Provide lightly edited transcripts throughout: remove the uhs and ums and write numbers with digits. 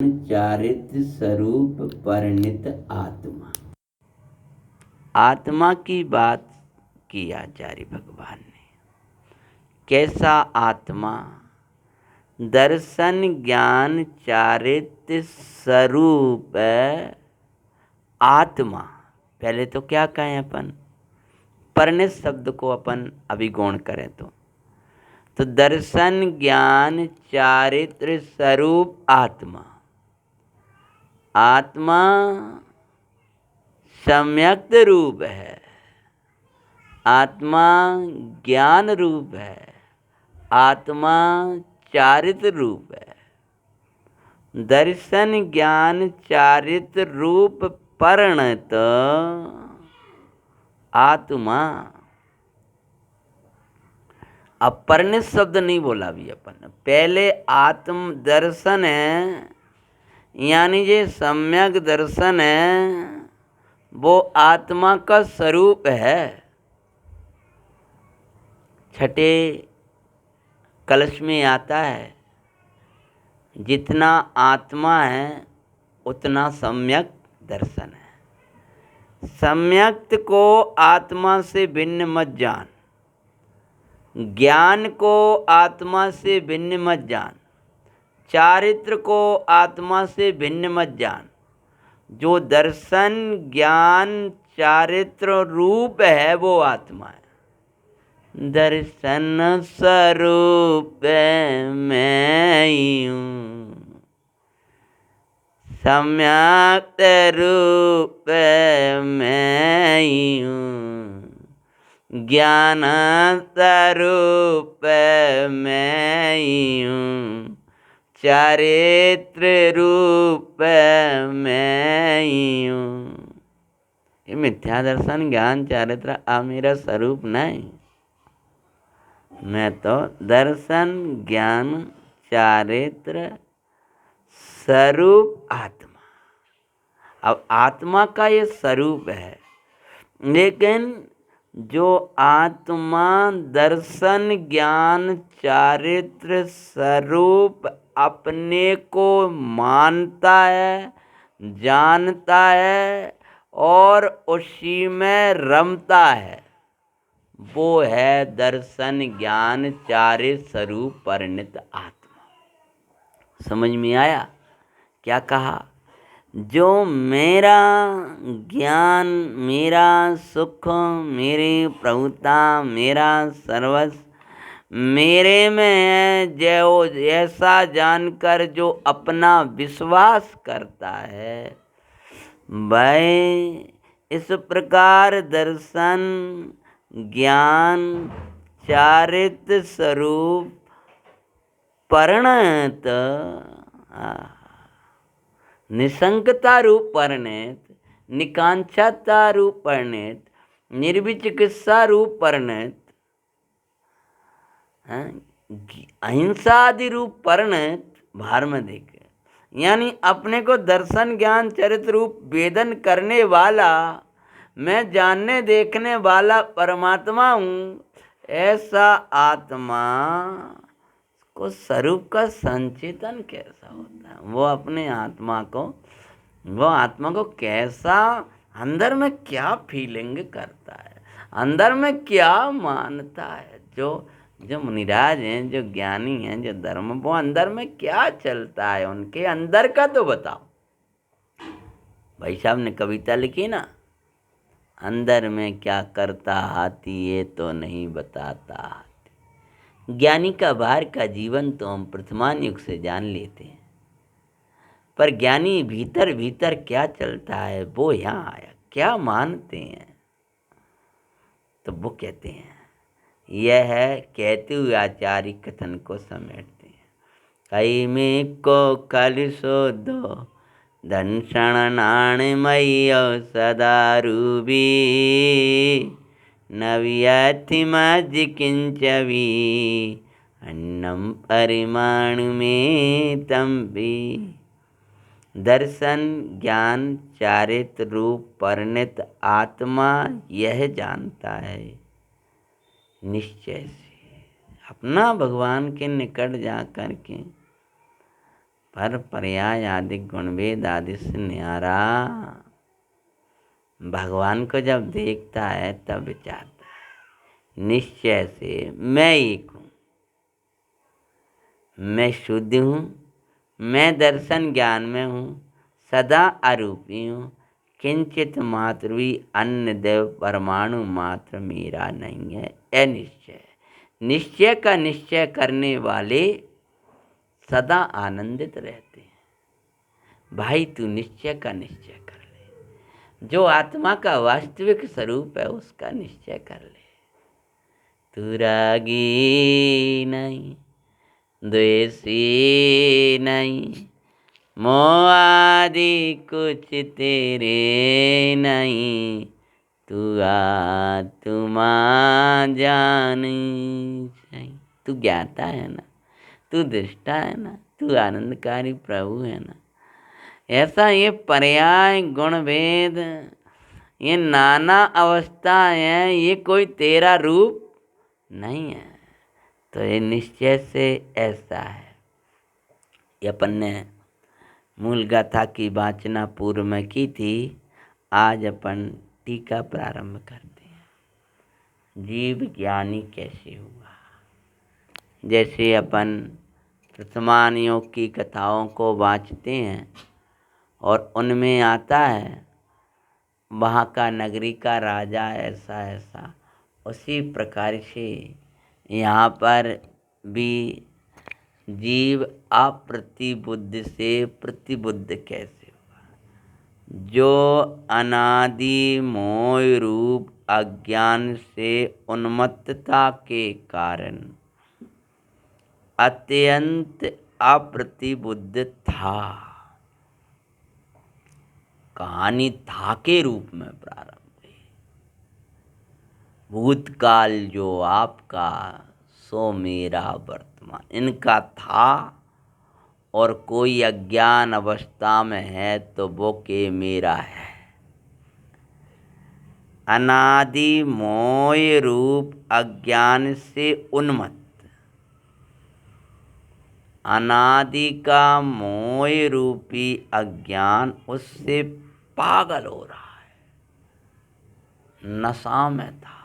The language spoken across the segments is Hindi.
चारित्र स्वरूप परिणित आत्मा। आत्मा की बात की आचार्य भगवान ने। कैसा आत्मा? दर्शन ज्ञान चारित्र स्वरूप आत्मा। पहले तो क्या कहें अपन? परिणित शब्द को अपन अभिगौण करें तो दर्शन ज्ञान चारित्र स्वरूप आत्मा। आत्मा सम्यक्त रूप है, आत्मा ज्ञान रूप है, आत्मा चारित्र रूप है। दर्शन ज्ञान चारित्र रूप परिणत आत्मा। अब परिणित शब्द नहीं बोला अभी अपन। पहले आत्म दर्शन है, यानी ये सम्यक दर्शन है, वो आत्मा का स्वरूप है। छठे कलश में आता है, जितना आत्मा है उतना सम्यक दर्शन है। सम्यक्त को आत्मा से भिन्न मत जान, ज्ञान को आत्मा से भिन्न मत जान, चारित्र को आत्मा से भिन्न मत जान। जो दर्शन ज्ञान चारित्र रूप है वो आत्मा है। दर्शन स्वरूप मैं ही हूँ, सम्यक रूप मैं ही हूँ, ज्ञान स्वरूप मैं ही हूँ, चारित्र रूप मैं ही हूँ। ये मिथ्या दर्शन ज्ञान चारित्र मेरा स्वरूप नहीं। मैं तो दर्शन ज्ञान चारित्र स्वरूप आत्मा। अब आत्मा का ये स्वरूप है, लेकिन जो आत्मा दर्शन ज्ञान चारित्र स्वरूप अपने को मानता है, जानता है और उसी में रमता है, वो है दर्शन ज्ञान चारित्र स्वरूप परिणित आत्मा। समझ में आया क्या कहा? जो मेरा ज्ञान, मेरा सुख, मेरी प्रभुता, मेरा सर्वस्व मेरे में है, जो ऐसा जानकर जो अपना विश्वास करता है, वह इस प्रकार दर्शन ज्ञान चारित्र स्वरूप परिणत निसंकता रूप परिणत, निकांक्षता रूप परिणत, निर्विचिकित्सा रूप परिणत, अहिंसा आदि रूप परिणत भार में देखे। यानी अपने को दर्शन ज्ञान चरित्र रूप वेदन करने वाला, मैं जानने देखने वाला परमात्मा हूँ, ऐसा आत्मा को स्वरूप का संचेतन कैसा होता है? वो अपने आत्मा को, वो आत्मा को कैसा अंदर में क्या फीलिंग करता है, अंदर में क्या मानता है? जो मुनिराज हैं, जो ज्ञानी हैं, जो धर्म, वो अंदर में क्या चलता है, उनके अंदर का तो बताओ। भाई साहब ने कविता लिखी ना, अंदर में क्या करता हाथी ये तो नहीं बताता हाथी। ज्ञानी का बाहर का जीवन तो हम वर्तमान युग से जान लेते हैं, पर ज्ञानी भीतर भीतर क्या चलता है वो यहाँ आया, क्या मानते हैं। तो वो कहते हैं, यह है कहते हुए आचार्य कथन को समेटते हैं। कई में को कलिसो दो दंशण नाणमय सदा रूबी, नव्यथि मज किंचवी अन्नम परिमाण में तंबी। दर्शन ज्ञान चारित्र रूप परिणित आत्मा यह जानता है निश्चय से, अपना भगवान के निकट जा कर के पर पर्याय आदि गुणभेद आदि से न्यारा भगवान को जब देखता है तब विचारता है निश्चय से मैं एक हूँ, मैं शुद्ध हूँ, मैं दर्शन ज्ञान में हूँ, सदा अरूपी हूँ, किंचित मात्र भी अन्य देव परमाणु मात्र मेरा नहीं है। यह निश्चय, निश्चय का निश्चय करने वाले सदा आनंदित रहते हैं। भाई तू निश्चय का निश्चय कर ले, जो आत्मा का वास्तविक स्वरूप है उसका निश्चय कर ले। तू रागी नहीं, द्वेषी नहीं, मोह आदि कुछ तेरे नहीं, तू आत्मा जानी सही। तू ज्ञाता है ना, तू दृष्टा है ना, तू आनंदकारी प्रभु है ना। ऐसा ये पर्याय गुण भेद, ये नाना अवस्थाएं हैं, ये कोई तेरा रूप नहीं है। तो ये निश्चय से ऐसा है। ये अपन ने मूल गाथा की वाचना पूर्व में की थी, आज अपन टीका प्रारंभ करते हैं। जीव ज्ञानी कैसे हुआ। जैसे अपन वर्तमान योग की कथाओं को वाचते हैं और उनमें आता है वहाँ का नगरी का राजा ऐसा ऐसा, उसी प्रकार से यहाँ पर भी जीव अप्रतिबुद्ध से प्रतिबुद्ध कैसे हुआ। जो अनादि मोह रूप अज्ञान से उन्मत्तता के कारण अत्यंत अप्रतिबुद्ध था। कहानी था के रूप में प्रारंभ हुई। भूतकाल जो आपका सो मेरा वर्तमान, इनका था और कोई अज्ञान अवस्था में है तो वो के मेरा है। अनादि मोह रूप अज्ञान से उन्मत्त, अनादि का मोह रूपी अज्ञान उससे पागल हो रहा है, नशा में था।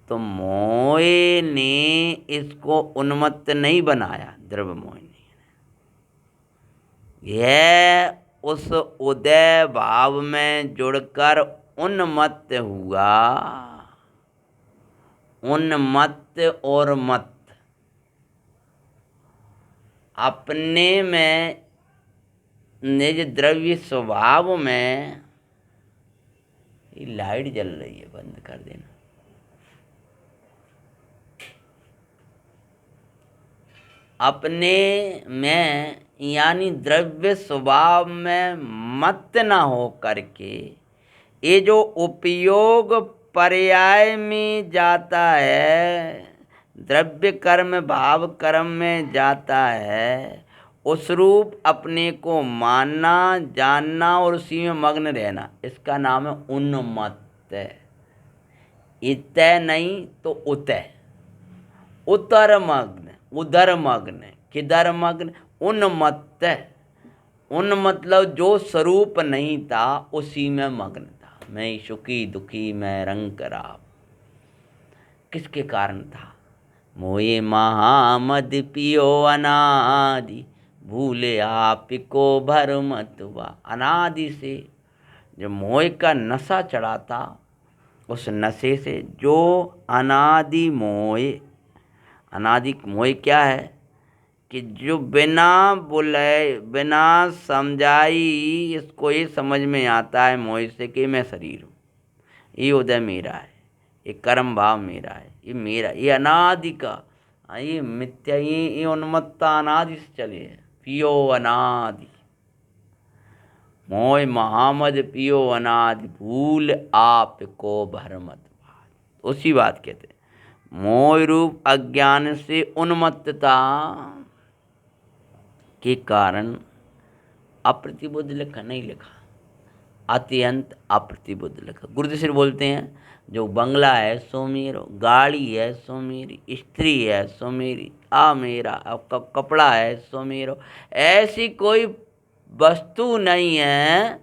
तो मोह ने इसको उन्मत्त नहीं बनाया, द्रव्य मोह ने। यह उस उदय भाव में जुड़कर उन्मत्त हुआ। उन्मत्त और मत अपने में निज द्रव्य स्वभाव में। ये लाइट जल रही है, बंद कर देना। अपने में यानी द्रव्य स्वभाव में मत न हो करके ये जो उपयोग पर्याय में जाता है, द्रव्य कर्म भाव कर्म में जाता है, उस रूप अपने को मानना जानना और उसी में मग्न रहना, इसका नाम है उन्मत्त। इतय नहीं तो उतय, उतर मग्न, उधर मग्न, किधर मग्न, उन्मत्त। उन मतलब जो स्वरूप नहीं था उसी में मग्न था। मैं सुखी दुखी मैं रंग राव। किसके कारण था? मोये महामद पियो अनादि, भूले आप को भर मत हुआ। अनादि से जो मोह का नशा चढ़ा था, उस नशे से जो अनादि मोह, अनादि मोह क्या है कि जो बिना बुलाए बिना समझाई इसको ये समझ में आता है मोह से कि मैं शरीर हूँ, ये उदय मेरा है, ये कर्म भाव मेरा है, ये मेरा, ये अनादि का, ये मिथ्या, ये उन्मत्ता अनादि से चले है। पियो अनादि, मोह महामद पियो अनादि, भूल आप को भरमत। उसी बात कहते हैं। मोह रूप अज्ञान से उन्मत्तता के कारण अप्रतिबुद्ध लिखा नहीं लिखा, अत्यंत अप्रतिबुद्ध लिखा। गुरुदेव बोलते हैं जो बंगला है सो मेरा, गाड़ी है सो मेरी, स्त्री है सो मेरी, आ मेरा, अब कपड़ा है सो मेरा। ऐसी कोई वस्तु नहीं है,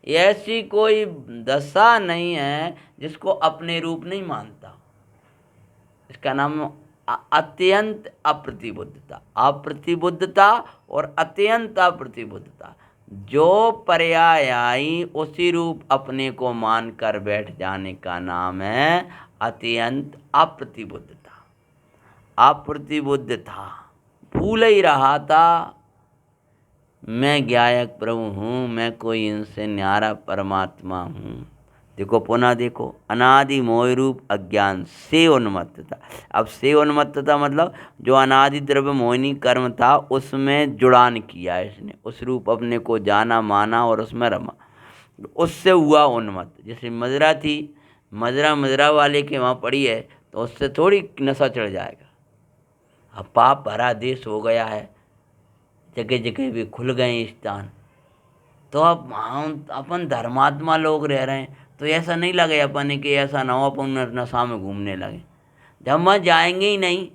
ऐसी कोई दशा नहीं है जिसको अपने रूप नहीं मानता। इसका नाम अत्यंत अप्रतिबुद्धता। अप्रतिबुद्धता और अत्यंत अप्रतिबुद्धता, जो पर्यायी उसी रूप अपने को मान कर बैठ जाने का नाम है अत्यंत अप्रतिबुद्धता। अप्रतिबुद्ध था, भूल ही रहा था मैं ज्ञायक प्रभु हूँ, मैं कोई इनसे न्यारा परमात्मा हूँ। देखो पुनः देखो, अनादि मोह रूप अज्ञान से उन्मत्तता। अब से उन्मत्तता मतलब जो अनादि द्रव्य मोहिनी कर्म था उसमें जुड़ान किया इसने, उस रूप अपने को जाना माना और उसमें रमा, उससे हुआ उन्मत्त। जैसे मदिरा थी, मदिरा वाले के वहाँ पड़ी है तो उससे थोड़ी नशा चढ़ जाएगा। अब पाप भरा देश हो गया है, जगह जगह भी खुल गए स्थान, तो अब हम अपन धर्मात्मा लोग रह रहे हैं तो ऐसा नहीं लगे अपन कि ऐसा ना हो अपन नशा में घूमने लगे। जब वहाँ जाएंगे ही नहीं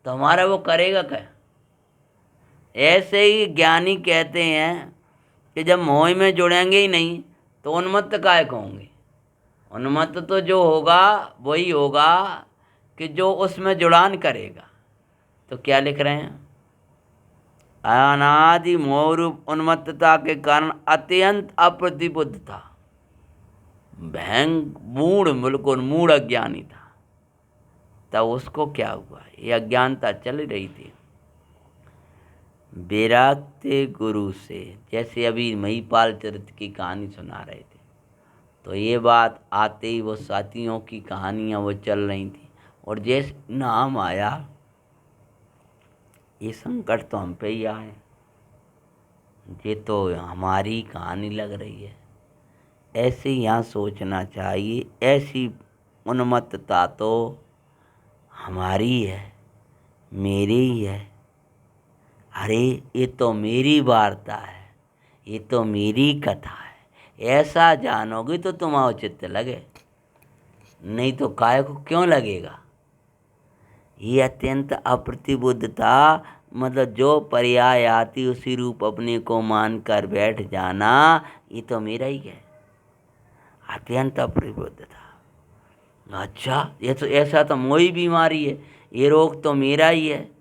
तो हमारा वो करेगा क्या। ऐसे ही ज्ञानी कहते हैं कि जब मोह में जुड़ेंगे ही नहीं तो उन्मत्त काहे होंगे। उन्मत्त तो जो होगा वही होगा कि जो उसमें जुड़ान करेगा। तो क्या लिख रहे हैं, अनादि मोह रूप उन्मत्तता के कारण अत्यंत अप्रतिबुद्ध था, भयंकर मूढ़, बिल्कुल मूढ़ अज्ञानी था। तब उसको क्या हुआ, ये अज्ञानता चल रही थी। विरक्त गुरु से, जैसे अभी महिपाल चरित्र की कहानी सुना रहे थे तो ये बात आते ही वो साथियों की कहानियाँ वो चल रही थी, और जैसे नाम आया ये संकट तो हम पे ही आए, ये तो हमारी कहानी लग रही है। ऐसे यहाँ सोचना चाहिए, ऐसी उन्मत्तता तो हमारी है, मेरी ही है। अरे ये तो मेरी वार्ता है, ये तो मेरी कथा है, ऐसा जानोगे तो तुम्हारा चित्त लगे, नहीं तो काय को क्यों लगेगा। ये अत्यंत अप्रतिबुद्धता मतलब जो पर्याय आती उसी रूप अपने को मान कर बैठ जाना, ये तो मेरा ही है, अत्यंत अप्रतिबुद्धता। अच्छा ये तो ऐसा तो मोही बीमारी है, ये रोग तो मेरा ही है,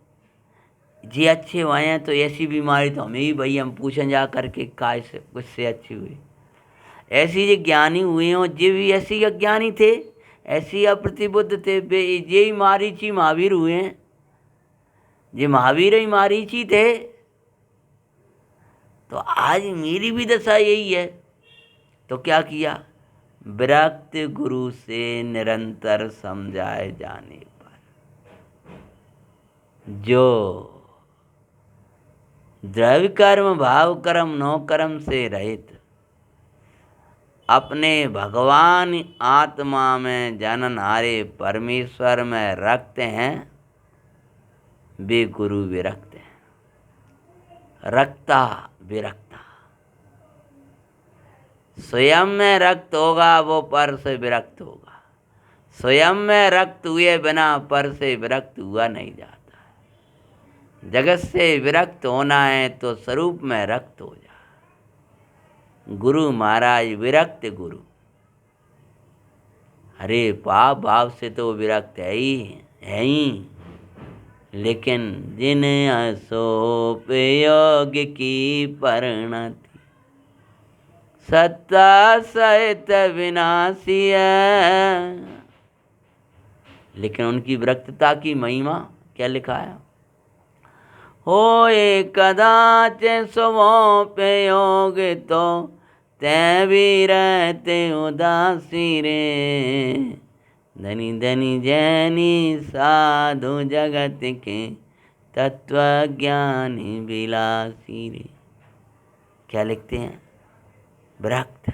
जी अच्छे हुए हैं तो ऐसी बीमारी तो हमें ही भाई, हम पूछें जा करके काय से कुछ से अच्छी हुई। ऐसी जो ज्ञानी हुए हों जे भी ऐसी अज्ञानी थे, ऐसी अप्रतिबुद्ध थे, ये ही मारीची महावीर हुए हैं, जे महावीर ही मारीची थे। तो आज मेरी भी दशा यही है। तो क्या किया, विरक्त गुरु से निरंतर समझाए जाने पर जो द्रव्य कर्म भाव कर्म नो कर्म से रहित अपने भगवान आत्मा में जननहारे परमेश्वर में रखते हैं, वे गुरु विरक्त हैं। रक्ता विरक्ता, स्वयं में रक्त होगा वो पर से विरक्त होगा, स्वयं में रक्त हुए बिना पर से विरक्त हुआ नहीं जाता। जगत से विरक्त होना है तो स्वरूप में रक्त हो जा। गुरु महाराज विरक्त गुरु, अरे पाप भाव से तो विरक्त है ही, लेकिन जिन असोप योग की परिणति सत्ता सहित विनाशी है। लेकिन उनकी विरक्तता की महिमा क्या लिखा है, होए कदाच सुवों पे योग तो तै भी रहते उदासी रे, धनी धनी जैनी साधु जगत के तत्व ज्ञानी विलासी रे। क्या लिखते हैं, विरक्त,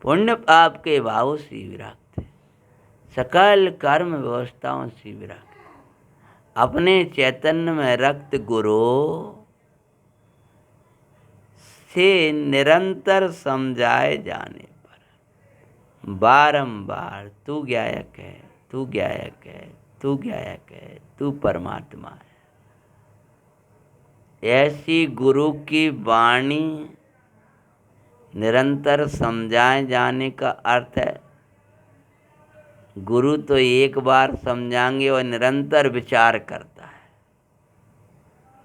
पुण्य पाप के भाव से विरक्त, सकल कर्म व्यवस्थाओं से विरक्त, अपने चैतन्य में रक्त गुरु से निरंतर समझाए जाने पर बारंबार तू ज्ञायक है, तू ज्ञायक है, तू ज्ञायक है, तू परमात्मा है, ऐसी गुरु की वाणी निरंतर समझाए जाने का अर्थ है गुरु तो एक बार समझाएंगे और निरंतर विचार करता है,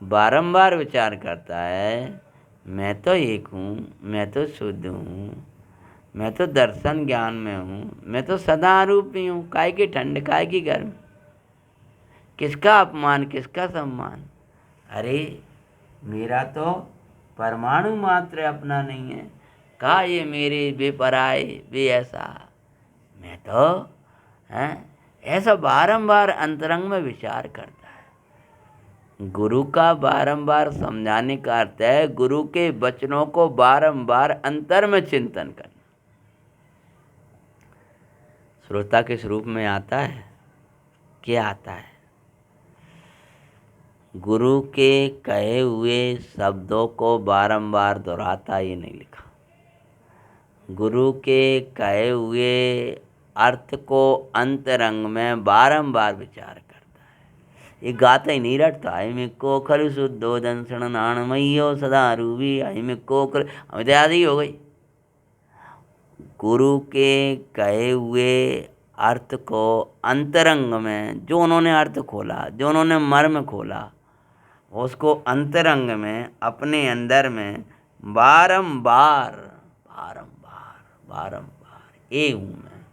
बारंबार विचार करता है। मैं तो एक हूँ, मैं तो शुद्ध हूँ, मैं तो दर्शन ज्ञान में हूँ, मैं तो सदा रूपी हूँ। काय की ठंड, काय की गर्म, किसका अपमान, किसका सम्मान। अरे मेरा तो परमाणु मात्र अपना नहीं है, कहा ये मेरे बेपराए बे ऐसा। मैं तो ऐसा बारंबार अंतरंग में विचार करता है। गुरु का बारंबार समझाने का अर्थ है गुरु के वचनों को बारंबार अंतर में चिंतन करना। श्रोता के स्वरूप में आता है, क्या आता है? गुरु के कहे हुए शब्दों को बारंबार दोहराता ही नहीं लिखा। गुरु के कहे हुए अर्थ को अंतरंग में बारंबार विचार करता है। ये गाता ही नहीं रटता। आई में कोखल शुद्धोदन नाणमयो सदा रूबी, आई में कोखल आदि हो गई। गुरु के कहे हुए अर्थ को अंतरंग में जो उन्होंने अर्थ खोला, जो उन्होंने मर्म खोला, उसको अंतरंग में अपने अंदर में बारंबार बारंबार बारंबार ये हूँ मैं,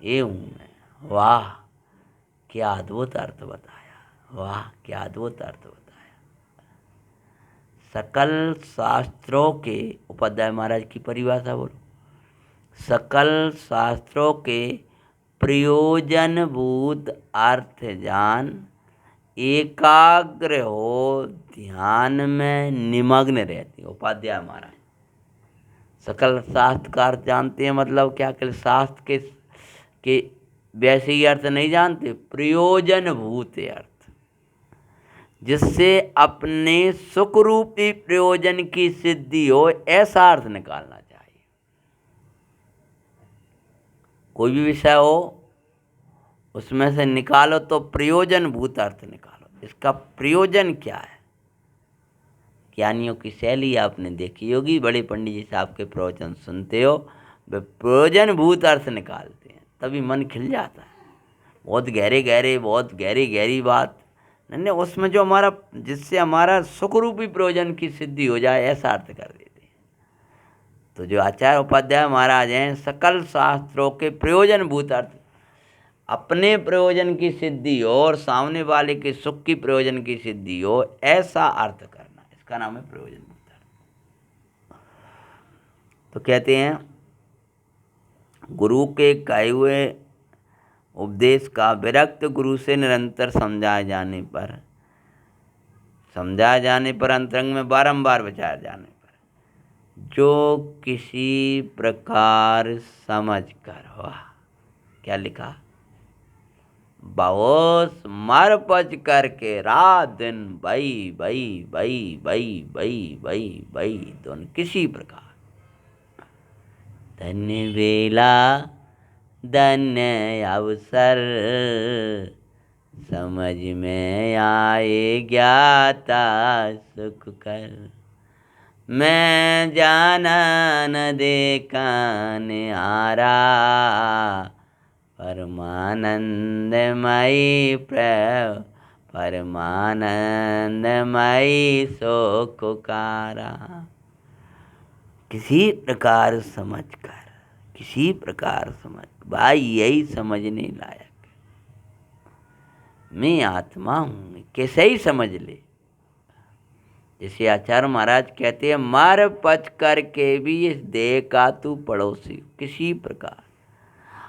ये हूँ मैं। वाह क्या अद्भुत अर्थ बताया, वाह क्या अद्भुत अर्थ बताया। सकल शास्त्रों के, उपाध्याय महाराज की परिभाषा बोलो, सकल शास्त्रों के प्रयोजनभूत अर्थ जान, एकाग्र हो ध्यान में निमग्न रहती। उपाध्याय महाराज सकल शास्त्र का अर्थ जानते हैं, मतलब क्या कर शास्त्र के वैसे ही अर्थ नहीं जानते, प्रयोजनभूत अर्थ, जिससे अपने सुख रूपी प्रयोजन की सिद्धि हो, ऐसा अर्थ निकालना चाहिए। कोई भी विषय हो उसमें से निकालो तो प्रयोजन भूत अर्थ निकालो। इसका प्रयोजन क्या है? ज्ञानियों की शैली आपने देखी होगी, बड़े पंडित जी साहब के प्रवचन सुनते हो, वे प्रयोजन भूत अर्थ निकालते हैं, तभी मन खिल जाता है। बहुत गहरे गहरे, बहुत गहरी गहरी बात नहीं, उसमें जो हमारा, जिससे हमारा सुख रूपी प्रयोजन की सिद्धि हो जाए, ऐसा अर्थ कर देते हैं। तो जो आचार्य उपाध्याय महाराज हैं, सकल शास्त्रों के प्रयोजन भूत अर्थ, अपने प्रयोजन की सिद्धि हो और सामने वाले के सुख की प्रयोजन की सिद्धि हो, ऐसा अर्थ करना, इसका नाम है प्रयोजन भूत अर्थ। तो कहते हैं गुरु के कहे हुए उपदेश का विरक्त गुरु से निरंतर समझाए जाने पर अंतरंग में बारंबार विचार जाने पर जो किसी प्रकार समझ कर, वाह क्या लिखा, बहुत मर पच करके रात दिन बई बई बई बई बई बई बई दोनों किसी प्रकार, धन्य बेला धन्य अवसर, समझ में आए ज्ञाता सुख कर, मैं जाना न देखा निहारा, परमानंदमयी परमानंदमयी सुखकारा। किसी प्रकार समझ कर, किसी प्रकार समझ, भाई यही समझने लायक, मैं आत्मा हूँ, कैसे ही समझ ले। जैसे आचार्य महाराज कहते हैं, मर पच करके भी इस देह का तू पड़ोसी। किसी प्रकार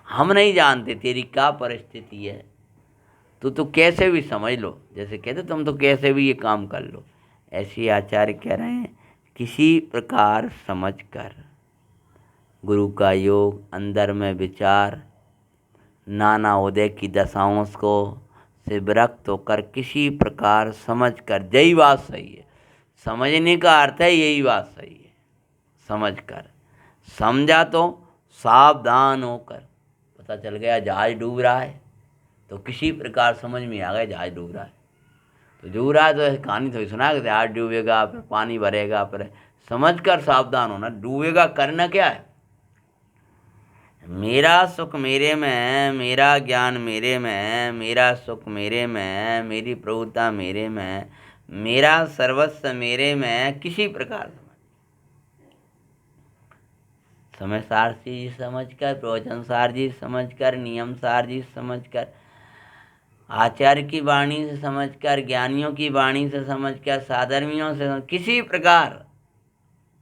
हम नहीं जानते तेरी क्या परिस्थिति है, तो कैसे भी समझ लो, जैसे कहते तुम तो कैसे भी ये काम कर लो, ऐसे आचार्य कह रहे हैं किसी प्रकार समझ कर, गुरु का योग, अंदर में विचार, नाना उदय की दशाओं को से विरक्त होकर किसी प्रकार समझ कर, यही बात सही है। समझने का अर्थ है यही बात सही है, समझकर, समझा तो सावधान होकर। पता चल गया जहाज डूब रहा है तो किसी प्रकार समझ में आ गया जहाज डूब रहा है, तो डूब रहा है तो ऐसी कहानी थोड़ी सुना कि जहाज डूबेगा फिर पानी भरेगा, फिर समझकर सावधान होना। डूबेगा करना क्या है? मेरा सुख मेरे में है, मेरा ज्ञान मेरे में है, मेरा सुख मेरे में है, मेरी प्रभुता मेरे में है, मेरा सर्वस्व मेरे में है। किसी प्रकार समय सार जी समझकर, प्रवचन सार जी समझकर, नियम सार जी समझकर, आचार्य की वाणी से समझकर, ज्ञानियों की वाणी से समझकर, साधर्मियों से किसी प्रकार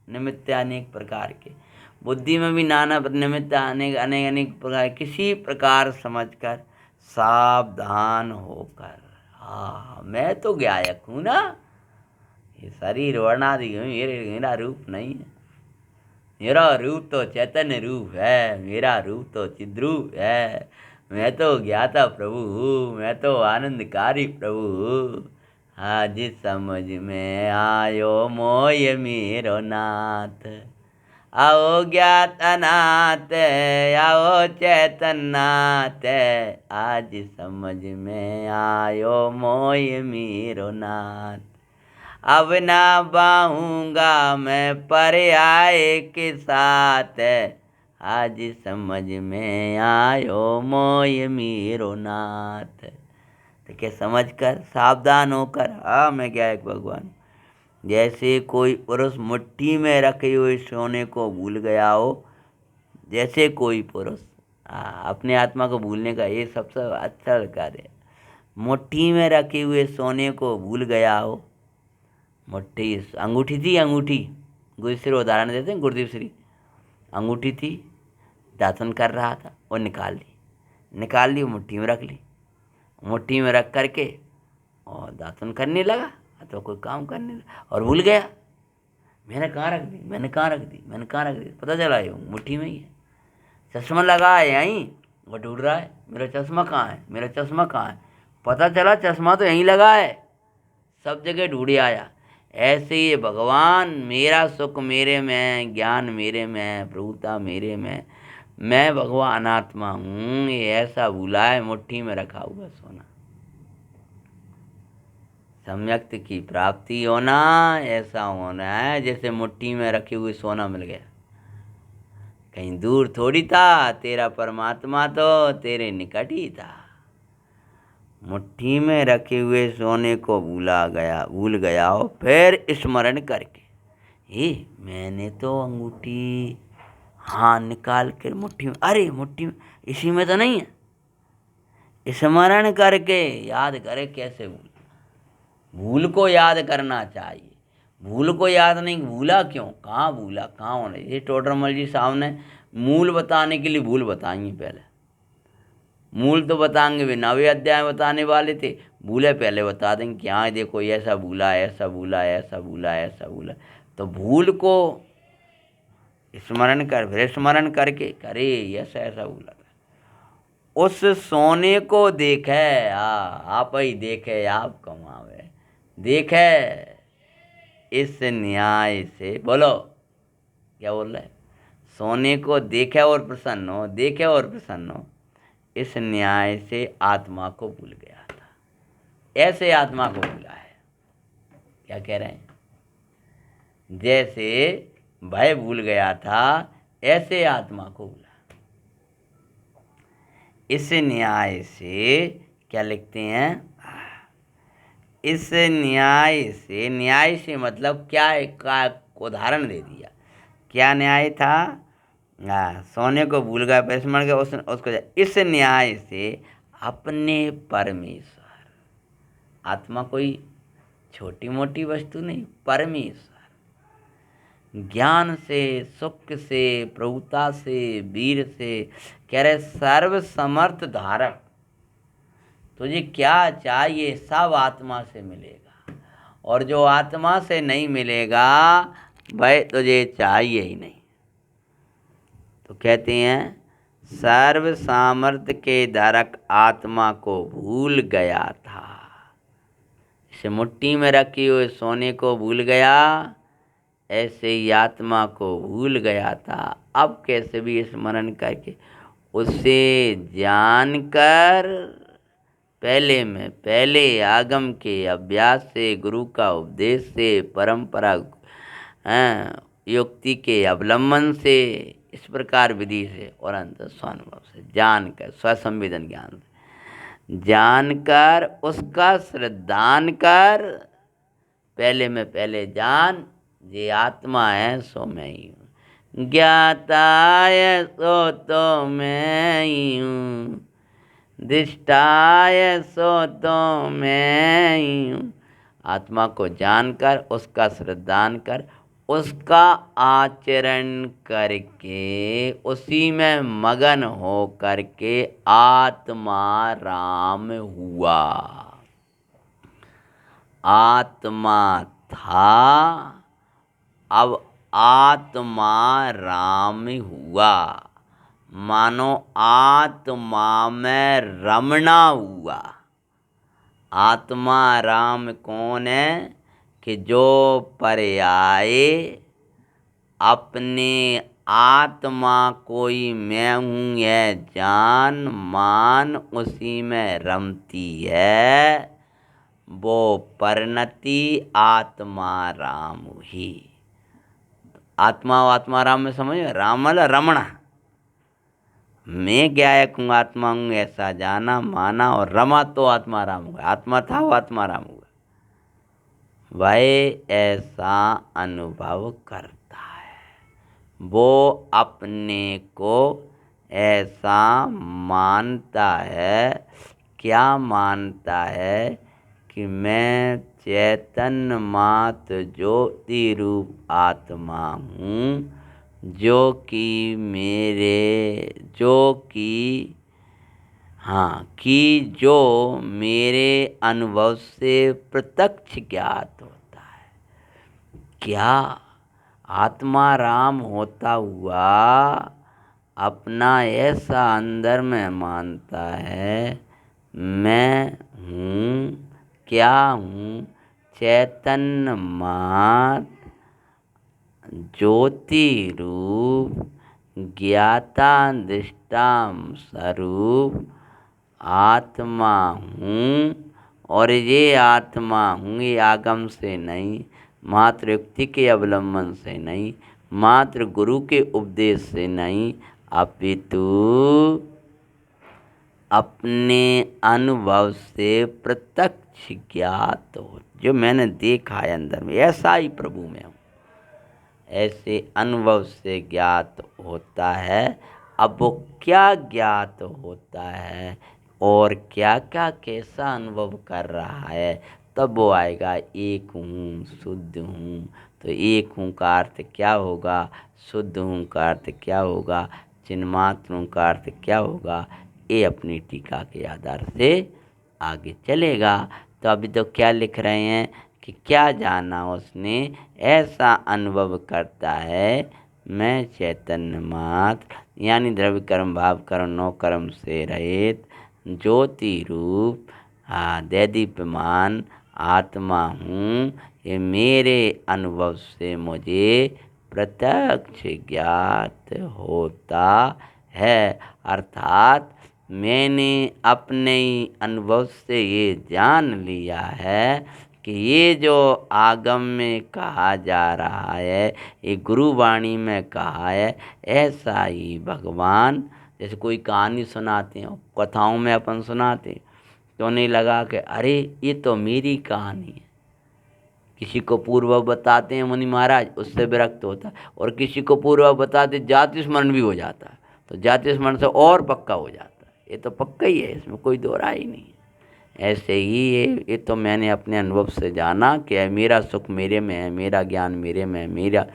निमित्त अनेक प्रकार के, बुद्धि में भी नाना निमित्त अनेक अनेक अनेक प्रकार, किसी प्रकार समझकर सावधान होकर। हाँ, मैं तो ज्ञायक हूँ ना, ये शरीर वर्णादि मेरा रूप नहीं है। मेरा रूप तो चैतन्य रूप है, मेरा रूप तो चिद्रूप है। मैं तो ज्ञाता प्रभु हूँ, मैं तो आनंदकारी प्रभु हूँ। आज समझ में आयो मोय मेरो नाथ, आओ ज्ञात अनाथ, आओ चैतन्यनाथ। आज समझ में आयो मोय मेरो नाथ, अब ना बाहूँगा मैं पर्याय के साथ। आज समझ में आयो मोय मेरो नाथ। तो क्या समझ कर सावधान होकर, हाँ मैं क्या एक भगवान। जैसे कोई पुरुष मुट्ठी में रखे हुए सोने को भूल गया हो, जैसे कोई पुरुष अपने आत्मा को भूलने का ये सबसे अच्छा कार्य है। मुट्ठी में रखे हुए सोने को भूल गया हो, मुट्ठी अंगूठी थी, अंगूठी गुरुश्री उदाहरण देते हैं, गुरुदेव श्री अंगूठी थी, दातन कर रहा था और निकाल ली मुट्ठी में रख ली, मुट्ठी में रख करके और दातन करने लगा तो कोई काम करने लगा और भूल गया। मैंने कहाँ रख दी, मैंने कहाँ रख दी, मैंने कहाँ रख दी, पता चला ये मुट्ठी में ही है। चश्मा लगा है यहीं, वो ढूंढ रहा है मेरा चश्मा कहाँ है, मेरा चश्मा कहाँ है। पता चला चश्मा तो यहीं लगा है, सब जगह ढूंढे आया। ऐसे ही भगवान, मेरा सुख मेरे में, ज्ञान मेरे में, प्रभुता मेरे में, मैं भगवान आत्मा हूँ, ये ऐसा भूला है मुट्ठी में रखा हुआ सोना। सम्यक्त की प्राप्ति होना ऐसा होना है जैसे मुट्ठी में रखे हुए सोना मिल गया, कहीं दूर थोड़ी था। तेरा परमात्मा तो तेरे निकट ही था। मुट्ठी में रखे हुए सोने को भूल गया हो, फिर स्मरण करके, ये मैंने तो अंगूठी हाँ निकाल कर मुट्ठी में, अरे मुट्ठी में इसी में तो नहीं है। स्मरण करके याद करे, कैसे भूल को याद करना चाहिए। भूल को याद नहीं, भूला क्यों, कहाँ भूला, कहाँ होना। ये टोडरमल जी साहब ने मूल बताने के लिए भूल बताएंगे, पहले मूल तो बताएंगे भी, 9वें अध्याय बताने वाले थे, भूले पहले बता देंगे कि हाँ देखो ऐसा भूला, ऐसा भूला, ऐसा भूला, ऐसा भूला। तो भूल को स्मरण कर, फिर स्मरण करके करे ऐसा ऐसा भूला था। उस सोने को देखे, आप ही देखे आप कमावे, देखे इस न्याय से। बोलो क्या बोल रहे, सोने को देखे और प्रसन्न हो, देखे और प्रसन्न हो, इस न्याय से आत्मा को भूल गया था। ऐसे आत्मा को भूला है। क्या कह रहे हैं, जैसे भय भूल गया था ऐसे आत्मा को भूला। इस न्याय से क्या लिखते हैं, इस न्याय से, न्याय से मतलब क्या है, का उदाहरण दे दिया। क्या न्याय था, सोने को भूल गया, स्मरण गया, उसको इस न्याय से अपने परमेश्वर, आत्मा कोई छोटी मोटी वस्तु नहीं, परमेश्वर ज्ञान से, सुख से, प्रभुता से, वीर से, कह रहे सर्व समर्थ धारक, तुझे क्या चाहिए सब आत्मा से मिलेगा, और जो आत्मा से नहीं मिलेगा भाई तुझे चाहिए ही नहीं। तो कहते हैं सर्व सामर्थ्य के धारक आत्मा को भूल गया था। इसे मुट्ठी में रखी हुए सोने को भूल गया, ऐसे ही आत्मा को भूल गया था, अब कैसे भी स्मरण करके उसे जानकर पहले आगम के अभ्यास से, गुरु का उपदेश से, परंपरा युक्ति के अवलंबन से, इस प्रकार विधि से और अंत स्वानुभव से जानकर, स्वसंवेदन ज्ञान से जानकर उसका श्रद्धान कर, पहले जान ये आत्मा है सो मैं ही हूँ, ज्ञाता है सो तो मैं ही हूँ, दृष्टा है सो तो मैं ही हूँ। आत्मा को जानकर उसका श्रद्धान कर, उसका आचरण करके, उसी में मगन हो करके आत्मा राम हुआ। आत्मा था, अब आत्मा राम हुआ, मानो आत्मा में रमना हुआ। आत्मा राम कौन है कि जो पर्याय अपने आत्मा कोई मैं हूँ यह जान मान उसी में रमती है, वो परिणति आत्मा राम हुई। आत्मा राम में समझ, राम मतलब रमणा, मैं गायक हूँ, आत्मा हूँ ऐसा जाना माना और रमा तो आत्मा राम हुआ। आत्मा था वो आत्मा राम हुआ, वह ऐसा अनुभव करता है, वो अपने को ऐसा मानता है। क्या मानता है कि मैं चैतन्य मात्र ज्योति रूप आत्मा हूँ, जो कि जो मेरे अनुभव से प्रत्यक्ष ज्ञात होता है। क्या आत्मा राम होता हुआ अपना ऐसा अंदर में मानता है, मैं हूँ, क्या हूँ, चैतन्य मात्र ज्योति रूप ज्ञाता दृष्टा स्वरूप आत्मा हूँ, और ये आत्मा हूँ, ये आगम से नहीं, मात्र युक्ति के अवलंबन से नहीं, मात्र गुरु के उपदेश से नहीं, अपितु अपने अनुभव से प्रत्यक्ष ज्ञात हो। जो मैंने देखा है अंदर में, ऐसा ही प्रभु में हूँ, ऐसे अनुभव से ज्ञात होता है। अब वो क्या ज्ञात होता है और क्या क्या कैसा अनुभव कर रहा है, तब वो आएगा एक हूँ, शुद्ध हूँ। तो एक हूँ का अर्थ क्या होगा, शुद्ध हूँ का अर्थ क्या होगा, चिन्मात्र हूँ का अर्थ क्या होगा, ये अपनी टीका के आधार से आगे चलेगा। तो अभी तो क्या लिख रहे हैं कि क्या जाना उसने, ऐसा अनुभव करता है मैं चैतन्य मात्र, यानी द्रव्य कर्म भाव कर्म नौ कर्म से रहित ज्योति रूप दैदीप्यमान आत्मा हूँ। ये मेरे अनुभव से मुझे प्रत्यक्ष ज्ञात होता है, अर्थात मैंने अपने ही अनुभव से ये जान लिया है कि ये जो आगम में कहा जा रहा है, ये गुरुवाणी में कहा है, ऐसा ही भगवान, जैसे कोई कहानी सुनाते हैं, कथाओं में अपन सुनाते हैं, तो नहीं लगा कि अरे ये तो मेरी कहानी है। किसी को पूर्व बताते हैं मुनि महाराज, उससे विरक्त होता है, और किसी को पूर्व बताते जाति स्मरण भी हो जाता है, तो जाति स्मरण से और पक्का हो जाता है। ये तो पक्का ही है, इसमें कोई दो राय ही नहीं है। ऐसे ही ये तो मैंने अपने अनुभव से जाना कि मेरा सुख मेरे में है, मेरा ज्ञान मेरे में है, मेरा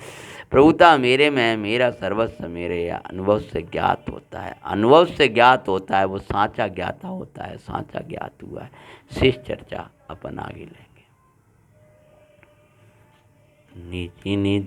प्रभुता मेरे में है, मेरा सर्वस्व मेरे है। अनुभव से ज्ञात होता है, अनुभव से ज्ञात होता है, वो साँचा ज्ञाता होता है, साँचा ज्ञात हुआ है। शेष चर्चा अपन आगे लेंगे। नीति नीति